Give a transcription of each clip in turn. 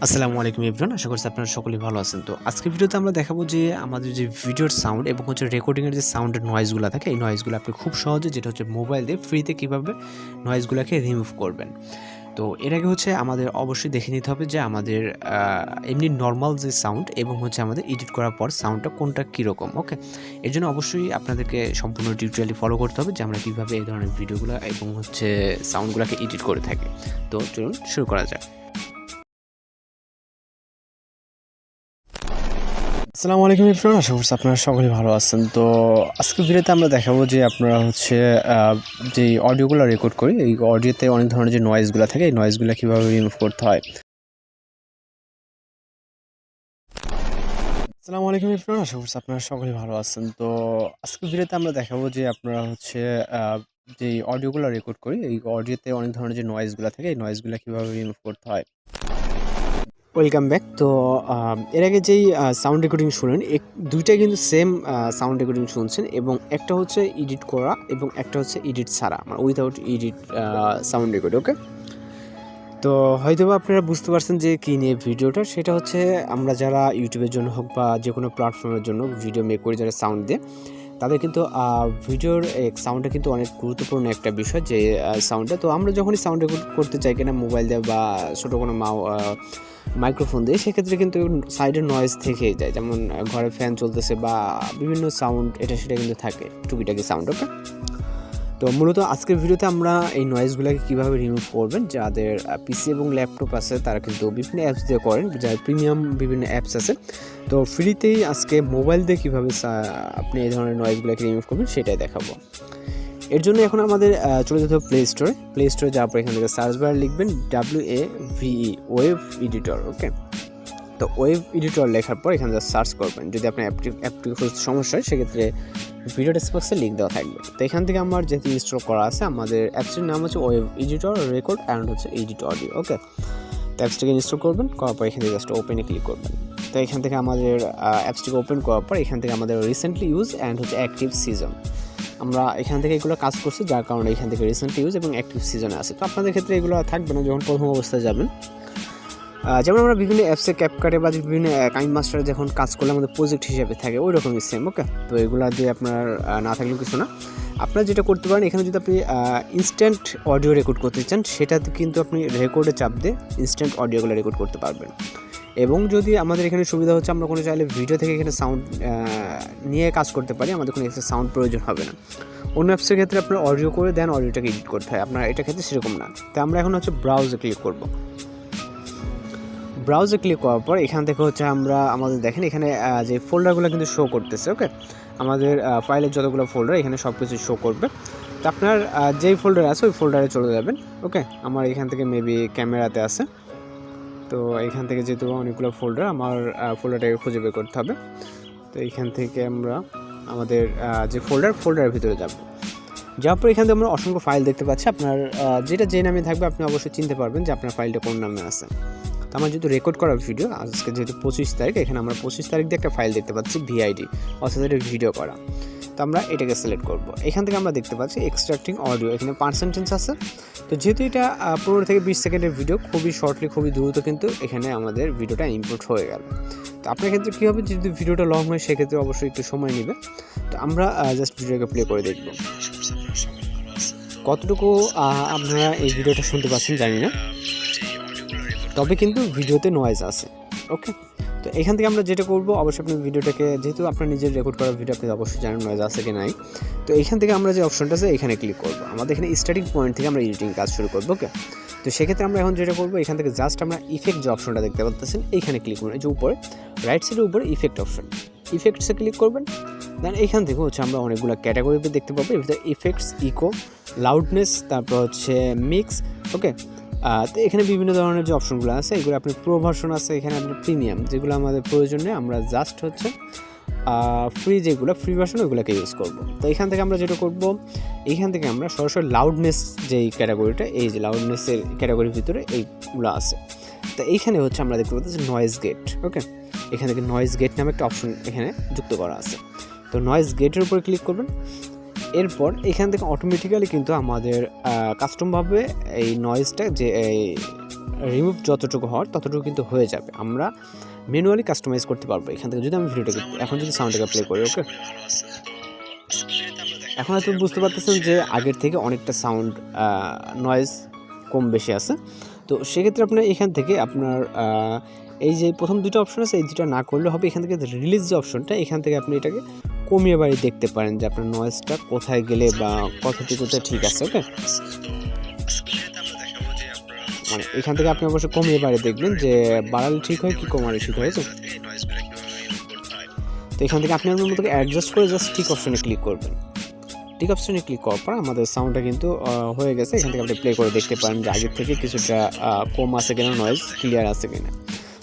আসসালামু আলাইকুম এভরিওয়ান, আশা করছি আপনারা সকলেই ভালো আছেন। তো আজকের ভিডিওতে আমরা দেখাবো যে আমাদের যে ভিডিওর সাউন্ড এবং রেকর্ডিংয়ের যে সাউন্ডের নয়েজগুলো থাকে, এই নয়েজগুলো আপনি খুব সহজে যেটা মোবাইল দিয়ে ফ্রিতে কীভাবে নয়েজগুলোকে রিমুভ করবেন। তো এর আগে আমাদের অবশ্যই দেখে নিতে হবে যে আমাদের এমনি নর্মাল যে সাউন্ড এবং আমাদের এডিট করার পর সাউন্ডটা কোনটা কীরকম। ওকে, এর জন্য অবশ্যই আপনাদেরকে সম্পূর্ণ টিউটোরিয়ালটি ফলো করতে হবে যে আমরা কীভাবে এই ধরনের ভিডিওগুলো এবং সাউন্ডগুলোকে এডিট করে থাকি। তো চলুন শুরু করা যাক। আসসালামু আলাইকুম এভরিওয়ান, আশা করছি আপনারা সকলেই ভালো আছেন। তো আজকের ভিডিওতে আমরা দেখাবো যে আপনারা যে অডিওগুলো রেকর্ড করি, এই অডিওতে অনেক ধরনের যে নয়েজগুলো থাকে, এই নয়েজগুলো কীভাবে রিমুভ করতে হয়। আসসালামু আলাইকুম এভরিওয়ান, আশা করছি আপনারা সকলেই ভালো আছেন। তো আজকের ভিডিওতে আমরা দেখাবো যে আপনারা যে অডিওগুলো রেকর্ড করি, এই অডিওতে অনেক ধরনের যে নয়েজগুলো থাকে, এই নয়েজগুলো কীভাবে রিমুভ করতে হয়। Welcome back. তো এর আগে যেই সাউন্ড রেকর্ডিং শুনেন, দুইটাই কিন্তু সেম সাউন্ড রেকর্ডিং শুনছেন, এবং একটা এডিট করা এবং একটা এডিট ছাড়া, মানে উইথাউট এডিট সাউন্ড রেকর্ড। ওকে, তো হয়তোবা আপনারা বুঝতে পারছেন যে কী নিয়ে ভিডিওটা। সেটা আমরা যারা ইউটিউবের জন্য হোক বা যে কোনো প্ল্যাটফর্মের জন্য ভিডিও মেক করি, যারা সাউন্ড দিয়ে, তাদের কিন্তু ভিডিওর সাউন্ডটা কিন্তু অনেক গুরুত্বপূর্ণ একটা বিষয়, যে সাউন্ডটা। তো আমরা যখনই সাউন্ড রেকর্ড করতে চাই কিনা মোবাইল দিয়ে বা ছোটো কোনো মাইক্রোফোন দিয়ে, সেক্ষেত্রে কিন্তু সাইডের নয়েজ থেকেই যায়, যেমন ঘরে ফ্যান চলতেছে বা বিভিন্ন সাউন্ড এটা সেটা কিন্তু থাকে, টুকিটাকি সাউন্ড। ওকে, তো মূলত আজকের ভিডিওতে আমরা এই নয়েজগুলোকে কীভাবে রিমুভ করবেন। যাদের পিসি এবং ল্যাপটপ আছে তারা কিন্তু বিভিন্ন অ্যাপস দিয়ে করেন, যার প্রিমিয়াম বিভিন্ন অ্যাপস আছে। তো ফ্রিতেই আজকে মোবাইল দিয়ে কীভাবে আপনি এই ধরনের নয়েজগুলোকে রিমুভ করবেন সেটাই দেখাবো। এর জন্য এখন আমাদের চলে যেতে হবে প্লে স্টোরে যাওয়ার পর এখান থেকে সার্চ বার লিখবেন WAVE, ওয়েভ এডিটর। ওকে, তো ওয়েভ এডিটর লেখার পর এখানে সার্চ করবেন। যদি আপনার অ্যাপটি খুঁজতে সমস্যা হয়, সেক্ষেত্রে ভিডিও ডেসক্রিপশনে লিঙ্ক দেওয়া থাকবে। তো এখান থেকে আমার যেহেতু ইনস্টল করা আছে, আমাদের অ্যাপসটির নাম wave editor record and edit audio. Okay, তো অ্যাপসটিকে ইনস্টল করবেন, করার পর এখান থেকে জাস্ট ওপেনে ক্লিক করবেন। তো এখান থেকে আমাদের অ্যাপসটিকে ওপেন করার পর এখান থেকে আমাদের recently use and active season, আমরা এখান থেকে এগুলো কাজ করছি, যার কারণে এখান থেকে রিসেন্টলি ইউজ এবং অ্যাক্টিভ সিজনে আছে। তো আপনাদের ক্ষেত্রে এগুলো থাকবে না যখন প্রথম অবস্থায় যাবেন। যেমন আমরা বিভিন্ন অ্যাপসে ক্যাপকাটে বা বিভিন্ন কাইন মাস্টারে যখন কাজ করলে আমাদের প্রজেক্ট হিসেবে থাকে, ওই রকমই সেম। ওকে, তো এগুলো দিয়ে আপনার না থাকলেও কিছু না। আপনারা যেটা করতে পারেন, এখানে যদি আপনি ইনস্ট্যান্ট অডিও রেকর্ড করতে চান, সেটাতে কিন্তু আপনি রেকর্ডে চাপ দিয়ে ইনস্ট্যান্ট অডিওগুলো রেকর্ড করতে পারবেন। এবং যদি আমাদের এখানে সুবিধা আমরা কোনো চাইলে ভিডিও থেকে এখানে সাউন্ড নিয়ে কাজ করতে পারি, আমাদের কোনো এক্সট্রা সাউন্ড প্রয়োজন হবে না। অন্য অ্যাপসের ক্ষেত্রে আপনার অডিও করে দেন, অডিওটাকে এডিট করতে হয়, আপনার এটা ক্ষেত্রে সেরকম না। তো আমরা এখন ব্রাউজে ক্লিক করব। ব্রাউজে ক্লিক করার পর এখান থেকে আমরা আমাদের দেখেন এখানে যে ফোল্ডারগুলো কিন্তু শো করতেছে। ওকে, আমাদের ফাইলের যতগুলো ফোল্ডার এখানে সব কিছু শো করবে। তো আপনার যেই ফোল্ডারে আছে ওই ফোল্ডারে চলে যাবেন। ওকে, আমার এখান থেকে মেবি ক্যামেরাতে আছে, তো এখান থেকে যেহেতু অনেকগুলো ফোল্ডার, আমার ফোল্ডারটাকে খুঁজে বের করতে হবে। তো এখান থেকে আমরা আমাদের যে ফোল্ডারের ভিতরে যাওয়ার পর এখান থেকে আমরা অসংখ্য ফাইল দেখতে পাচ্ছি। আপনার যেটা যে নামে থাকবে আপনি অবশ্যই চিনতে পারবেন যে আপনার ফাইলটা কোন নামে আছে। তো আমার যেহেতু রেকর্ড করা ভিডিও, আজকে যেহেতু 25 তারিখ, এখানে আমরা 25 তারিখ দিয়ে একটা ফাইল দেখতে পাচ্ছি, VID, অর্থাৎ এটা ভিডিও করা। তো আমরা এটাকে সিলেক্ট করব। এখান থেকে আমরা দেখতে পাচ্ছি এক্সট্রাক্টিং অডিও, এখানে পার্সেন্টেজ আছে। তো যেহেতু এটা 15 থেকে 20 সেকেন্ডের ভিডিও, খুবই শর্টলি, খুবই দ্রুত কিন্তু এখানে আমাদের ভিডিওটা ইম্পোর্ট হয়ে গেল। তো আপনার ক্ষেত্রে কী হবে, যদি ভিডিওটা লং হয় সেক্ষেত্রে অবশ্যই একটু সময় নেবে। তো আমরা জাস্ট ভিডিওকে প্লে করে দেখব। কতটুকু আপনারা এই ভিডিওটা শুনতে পাচ্ছেন জানি না, তবে কিন্তু ভিডিওতে নয়েজ আছে। ওকে, তো এখান থেকে আমরা যেটা করব, অবশ্যই আপনি ভিডিওটাকে, যেহেতু আপনার নিজের রেকর্ড করা ভিডিও, আপনি অবশ্যই জানেন নয়েজ আছে কি নাই। তো এখান থেকে আমরা যে অপশনটা আছে এখানে ক্লিক করব। আমাদের এখানে স্টার্টিং পয়েন্ট থেকে আমরা এডিটিং কাজ শুরু করবো। ওকে, তো সেক্ষেত্রে আমরা এখন যেটা করবো, এখান থেকে জাস্ট আমরা ইফেক্ট যে অপশনটা দেখতে পাচ্ছেন এইখানে ক্লিক করবেন। এই যে উপরে রাইট সাইডের উপরে ইফেক্ট অপশন, ইফেক্টসে ক্লিক করবেন। দেন এইখান থেকে আমরা অনেকগুলো ক্যাটাগরি দেখতে পাবো। এর ভিতরে ইফেক্টস, ইকো, লাউডনেস, তারপর মিক্স। ওকে, তো এখানে বিভিন্ন ধরনের যে অপশনগুলো আছে, এগুলো আপনি প্রো ভার্সন আছে, এখানে আপনার প্রিমিয়াম, যেগুলো আমাদের প্রয়োজন নেই, আমরা জাস্ট ফ্রি ভার্সন ওইগুলোকে ইউজ করব। তো এখান থেকে আমরা যেটা করব, এইখান থেকে আমরা সরাসরি লাউডনেস যেই ক্যাটাগরিটা, এই যে লাউডনেসের ক্যাটাগরির ভিতরে এইগুলো আছে। তো এইখানে আমরা দেখতে পাচ্ছি নয়েজ গেট। ওকে, এখান থেকে নয়েজ গেট নামে একটা অপশন এখানে যুক্ত করা আছে। তো নয়েজ গেটের উপরে ক্লিক করবেন। এরপর এখান থেকে অটোমেটিক্যালি কিন্তু আমাদের কাস্টমভাবে এই নয়েজটা, যে এই রিমুভ যতটুকু হওয়ার ততটুকু কিন্তু হয়ে যাবে। আমরা ম্যানুয়ালি কাস্টমাইজ করতে পারবো এখান থেকে। যদি আমি ভিডিওটাকে এখন যদি সাউন্ডটাকে প্লে করি, ওকে, এখন হয়তো বুঝতে পারতেছেন যে আগের থেকে অনেকটা সাউন্ড নয়েজ কম বেশি আছে। তো সেক্ষেত্রে আপনার এখান থেকে আপনার এই যে প্রথম দুটো অপশন আছে, এই দুটো না করলে হবে। এখান থেকে রিলিজ যে অপশনটা, এখান থেকে আপনি এটাকে কমিয়ে বাড়িয়ে দেখতে পারেন যে আপনার নয়েজটা কোথায় গেলে বা কতটুকুতে ঠিক আছে। ওকে, মানে এখান থেকে আপনি অবশ্যই কমিয়ে বাড়িয়ে দেখবেন যে বাড়ালে ঠিক হয় কি কমালে ঠিক হয়। তো এখান থেকে আপনি আপনার মতো অ্যাডজাস্ট করে জাস্ট ঠিক অপশনে ক্লিক করবেন। ঠিক অপশনে ক্লিক করার পর আমাদের সাউন্ডটা কিন্তু হয়ে গেছে। এখান থেকে আপনি প্লে করে দেখতে পারেন যে আগের থেকে কিছুটা কম আছে কিনা, নয়েজ ক্লিয়ার আছে কিনা।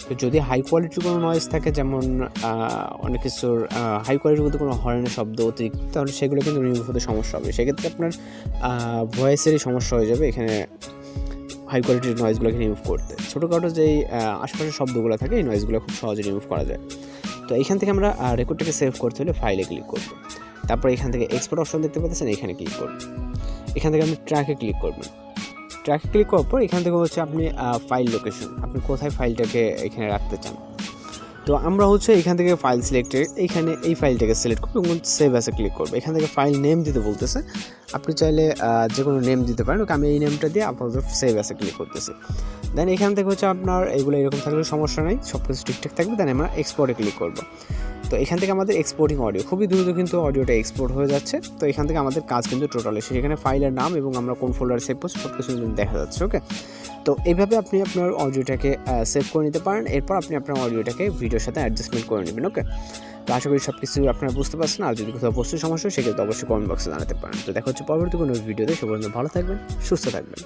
তো যদি হাই কোয়ালিটির কোনো নয়েজ থাকে, যেমন অনেক কিছুর হাই কোয়ালিটির মধ্যে কোনো হর্নের শব্দ অতিরিক্ত, তাহলে সেগুলো কিন্তু রিমুভ হতে সমস্যা হবে। সেক্ষেত্রে আপনার ভয়েসেরই সমস্যা হয়ে যাবে এখানে হাই কোয়ালিটির নয়েজগুলোকে রিমুভ করতে। ছোটোখাটো যেই আশেপাশের শব্দগুলো থাকে, এই নয়েজগুলো খুব সহজে রিমুভ করা যায়। তো এইখান থেকে আমরা রেকর্ডটাকে সেভ করতে হলে ফাইলে ক্লিক করব। তারপর এখান থেকে এক্সপোর্ট অপশন দেখতে পাচ্ছেন, এখানে ক্লিক করবেন। এখান থেকে আপনি ট্র্যাকে ক্লিক করবেন। ট্র্যাকে ক্লিক করার পর এখান থেকে হচ্ছে আপনি ফাইল লোকেশন, আপনি কোথায় ফাইলটাকে এখানে রাখতে চান। তো আমরা হচ্ছে এখান থেকে ফাইল সিলেক্টে এইখানে এই ফাইলটাকে সিলেক্ট করবো এবং সেভ অ্যাসে ক্লিক করবো। এখান থেকে ফাইল নেম দিতে বলতেছে, আপনি চাইলে যে কোনো নেম দিতে পারেন। আমি এই নেমটা দিয়ে আপাতত সেভ অ্যাসে ক্লিক করতেছি। দেন এখান থেকে হচ্ছে আপনার এগুলো এরকম থাকলে সমস্যা নেই, সব কিছু ঠিকঠাক থাকবে। দেন আমরা এক্সপোর্টে ক্লিক করবো। তো এখান থেকে আমাদের এক্সপোর্টিং অডিও খুবই দ্রুত কিন্তু অডিওটা এক্সপোর্ট হয়ে যাচ্ছে। তো এখান থেকে আমাদের কাজ কিন্তু টোটাল এসে এখানে ফাইলের নাম এবং আমরা কোন ফোল্ডারে সেভ করছি সব কিছু কিন্তু দেখা যাচ্ছে। ওকে, তো এইভাবে আপনি আপনার অডিওটাকে সেভ করে নিতে পারেন। এরপর আপনি আপনার অডিওটাকে ভিডিওর সাথে অ্যাডজাস্টমেন্ট করে নেবেন। ওকে, তো আশা করি সব কিছু আপনারা বুঝতে পারছেন। আর যদি কোথাও বস্তুর সমস্যা হয় সেক্ষেত্রে অবশ্যই কমেন্ট বক্সে জানাতে পারেন। তো দেখা হচ্ছে পরবর্তী কোনো ভিডিওতে। সে পর্যন্ত ভালো থাকবেন, সুস্থ থাকবেন।